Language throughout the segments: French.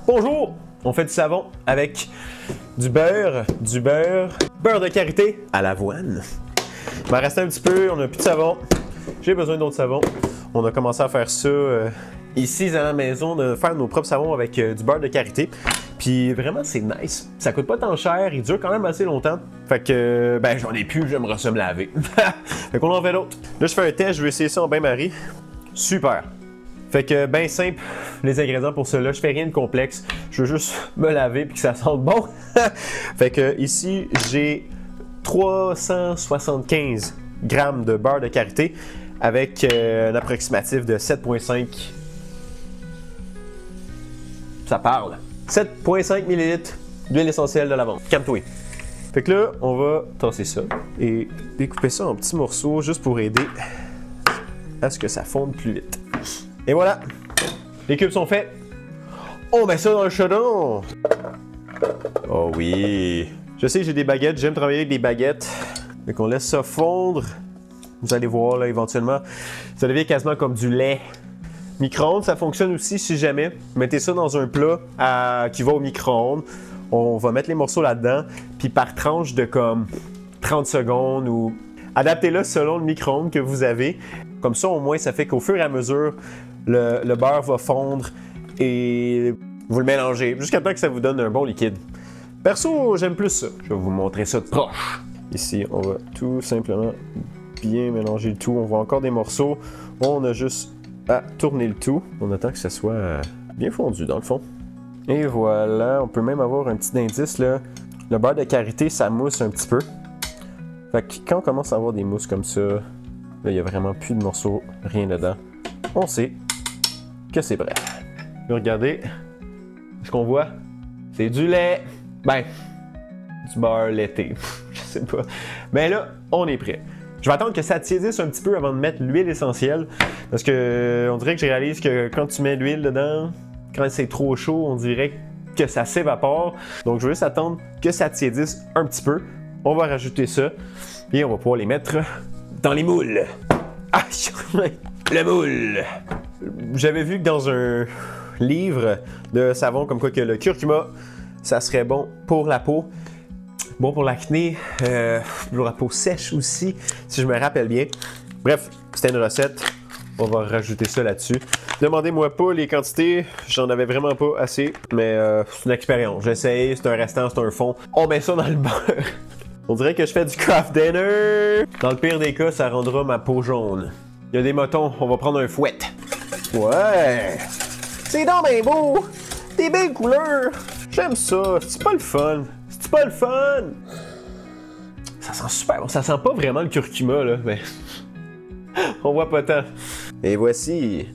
Bonjour! On fait du savon avec du beurre de karité à l'avoine. Il m'en reste un petit peu, on n'a plus de savon. J'ai besoin d'autres savons. On a commencé à faire ça ici à la maison, de faire nos propres savons avec du beurre de karité. Puis vraiment, c'est nice. Ça coûte pas tant cher, il dure quand même assez longtemps. Fait que, ben, j'en ai plus, j'aimerais ça me laver. Fait qu'on en fait d'autres. Là, je fais un test, je vais essayer ça en bain-marie. Super! Fait que, ben simple, les ingrédients pour cela, je fais rien de complexe. Je veux juste me laver puis que ça sente bon. Fait que, ici, j'ai 375 grammes de beurre de karité avec un approximatif de 7,5. Ça parle. 7,5 ml d'huile essentielle de lavande. Calme-toi. Fait que là, on va tasser ça et découper ça en petits morceaux juste pour aider à ce que ça fonde plus vite. Et voilà, les cubes sont faits. On met ça dans le chaudron. Oh oui. Je sais que j'ai des baguettes, j'aime travailler avec des baguettes. Fait qu'on laisse ça fondre. Vous allez voir là éventuellement, ça devient quasiment comme du lait. Micro-ondes, ça fonctionne aussi si jamais. Mettez ça dans un plat qui va au micro-ondes. On va mettre les morceaux là-dedans, puis par tranche de comme 30 secondes ou adaptez-le selon le micro-ondes que vous avez. Comme ça, au moins, ça fait qu'au fur et à mesure, le beurre va fondre et vous le mélangez jusqu'à temps que ça vous donne un bon liquide. Perso, j'aime plus ça. Je vais vous montrer ça de proche. Ici, on va tout simplement bien mélanger le tout. On voit encore des morceaux. On a juste à tourner le tout. On attend que ça soit bien fondu dans le fond. Et voilà, on peut même avoir un petit indice là. Le beurre de karité, ça mousse un petit peu. Fait que quand on commence à avoir des mousses comme ça, là, il n'y a vraiment plus de morceaux, rien dedans. On sait que c'est prêt. Regardez, ce qu'on voit, c'est du lait. Ben, du beurre laité. Je sais pas. Mais là, on est prêt. Je vais attendre que ça tiédisse un petit peu avant de mettre l'huile essentielle. Parce que on dirait que je réalise que quand tu mets l'huile dedans, quand c'est trop chaud, on dirait que ça s'évapore. Donc je vais juste attendre que ça tiédisse un petit peu. On va rajouter ça. Et on va pouvoir les mettre dans les moules. Ah, le moule! J'avais vu que dans un livre de savon comme quoi que le curcuma, ça serait bon pour la peau. Bon pour l'acné, pour la peau sèche aussi, si je me rappelle bien. Bref, c'était une recette. On va rajouter ça là-dessus. Demandez-moi pas les quantités, j'en avais vraiment pas assez, mais c'est une expérience. J'essaye, c'est un restant, c'est un fond. On met ça dans le beurre. On dirait que je fais du craft dinner. Dans le pire des cas, ça rendra ma peau jaune. Il y a des motons, on va prendre un fouet. Ouais! C'est donc bien beau! Des belles couleurs! J'aime ça, c'est pas le fun! C'est pas le fun! Ça sent super bon, ça sent pas vraiment le curcuma là, mais on voit pas tant. Et voici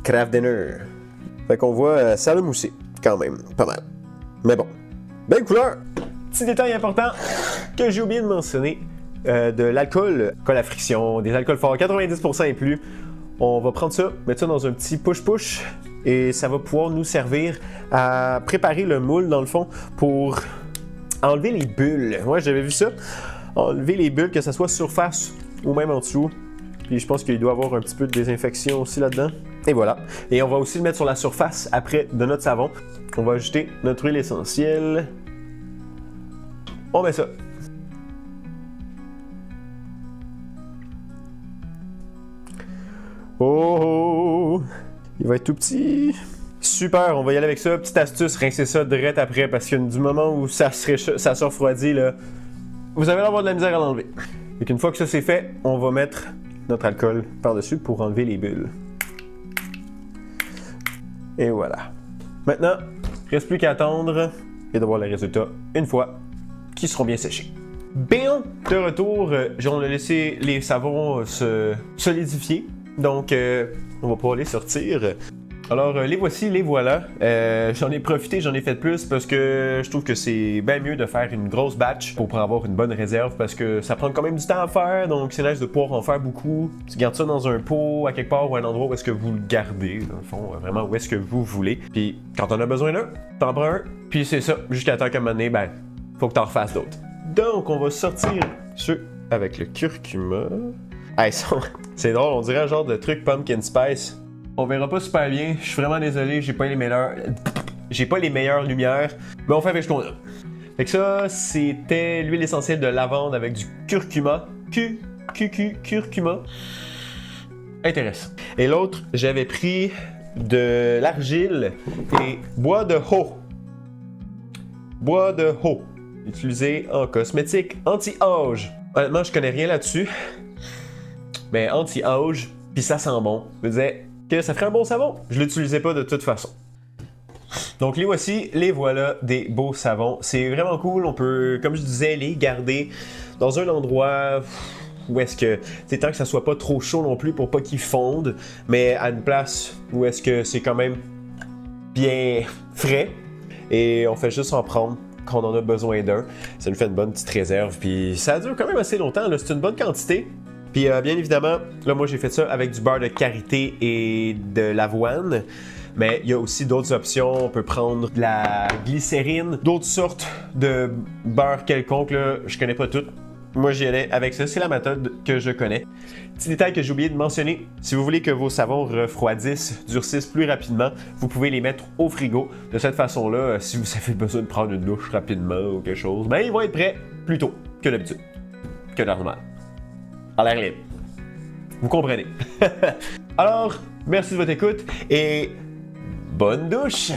Craft Dinner. Fait qu'on voit, ça a moussé, quand même, pas mal. Mais bon, belle couleur! Petit détail important que j'ai oublié de mentionner, de l'alcool à friction, des alcools forts, 90% et plus. On va prendre ça, mettre ça dans un petit push-push et ça va pouvoir nous servir à préparer le moule dans le fond pour enlever les bulles. Ouais, j'avais vu ça. Enlever les bulles, que ce soit surface ou même en dessous. Puis je pense qu'il doit y avoir un petit peu de désinfection aussi là-dedans. Et voilà. Et on va aussi le mettre sur la surface après de notre savon. On va ajouter notre huile essentielle. On met ça. Oh! Il va être tout petit. Super, on va y aller avec ça. Petite astuce, rincer ça direct après parce que du moment où ça se refroidit, là, vous allez avoir de la misère à l'enlever. Et qu'une fois que ça c'est fait, on va mettre notre alcool par-dessus pour enlever les bulles. Et voilà. Maintenant, il ne reste plus qu'à attendre et de voir les résultats une fois qu'ils seront bien séchés. Bien, de retour, on a laissé les savons se solidifier. Donc, on va pouvoir les sortir. Alors, les voici, les voilà. J'en ai profité, j'en ai fait plus parce que je trouve que c'est bien mieux de faire une grosse batch pour avoir une bonne réserve parce que ça prend quand même du temps à faire, donc c'est nice de pouvoir en faire beaucoup. Tu gardes ça dans un pot, à quelque part ou à un endroit où est-ce que vous le gardez, dans le fond, vraiment où est-ce que vous voulez. Puis, quand on a besoin d'un, t'en prends un, puis c'est ça, jusqu'à temps qu'à un moment donné, ben, faut que t'en refasses d'autres. Donc, on va sortir ceux avec le curcuma. Hey, c'est drôle, on dirait un genre de truc pumpkin spice. On verra pas super bien, je suis vraiment désolé, j'ai pas les meilleurs. j'ai pas les meilleures lumières, mais on fait avec ce qu'on a. Fait que ça, c'était l'huile essentielle de lavande avec du curcuma. Curcuma. Intéressant. Et l'autre, j'avais pris de l'argile et bois de haut. Bois de haut. Utilisé en cosmétique anti-âge. Honnêtement, je connais rien là-dessus. Mais anti-âge, puis ça sent bon. Je me disais que ça ferait un bon savon. Je l'utilisais pas de toute façon. Donc les voici, les voilà des beaux savons. C'est vraiment cool. On peut, comme je disais, les garder dans un endroit où est-ce que, c'est tant que ça soit pas trop chaud non plus pour pas qu'ils fondent, mais à une place où est-ce que c'est quand même bien frais. Et on fait juste en prendre quand on en a besoin d'un. Ça nous fait une bonne petite réserve. Puis ça dure quand même assez longtemps. C'est une bonne quantité. Puis bien évidemment, là moi j'ai fait ça avec du beurre de karité et de l'avoine. Mais il y a aussi d'autres options. On peut prendre de la glycérine, d'autres sortes de beurre quelconque. Là, je connais pas toutes. Moi j'y allais avec ça. C'est la méthode que je connais. Petit détail que j'ai oublié de mentionner, si vous voulez que vos savons refroidissent, durcissent plus rapidement, vous pouvez les mettre au frigo. De cette façon-là, si vous avez besoin de prendre une douche rapidement ou quelque chose, ben ils vont être prêts plus tôt que d'habitude, que normal. À l'air libre. Vous comprenez. Alors, merci de votre écoute et bonne douche!